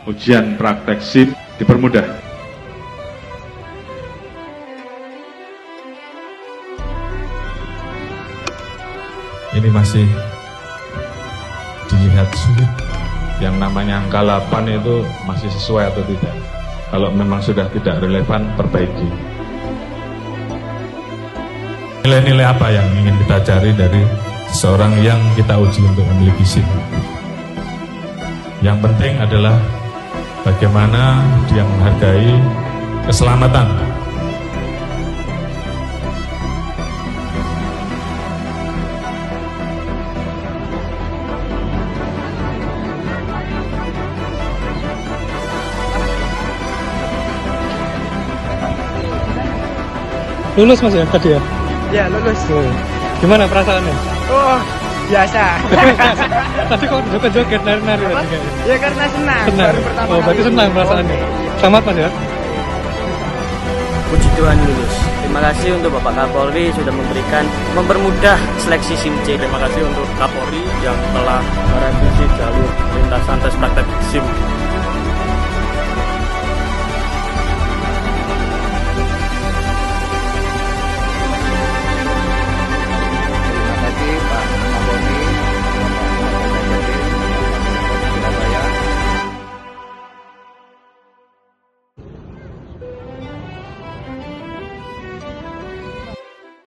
ujian praktek SIM dipermudah. Ini masih dilihat sulit. Yang namanya angka 8 itu masih sesuai atau tidak. Kalau memang sudah tidak relevan, perbaiki. Nilai-nilai apa yang ingin kita cari dari seseorang yang kita uji untuk memiliki SIM? Yang penting adalah bagaimana dia menghargai keselamatan. Lulus Mas ya tadi ya? Ya, lulus. Gimana perasaannya? Oh, biasa. Tadi kok joget-joget nari-nari tadi kayaknya. Ya karena senang. Senang. Baru pertama Oh, berarti kali. senang perasaannya. Selamat Mas ya. Puji Tuhan lulus. Terima kasih untuk Bapak Kapolri sudah mempermudah seleksi SIM C. Terima kasih untuk Kapolri yang telah merevisi jalur lintasan tes praktek SIM